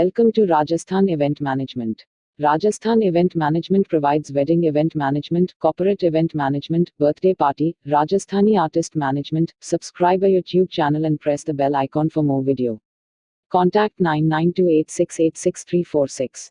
Welcome to Rajasthan Event Management. Rajasthan Event Management provides wedding event management, corporate event management, birthday party, Rajasthani artist management. Subscribe our YouTube channel and press the bell icon for more video. Contact 9928686346.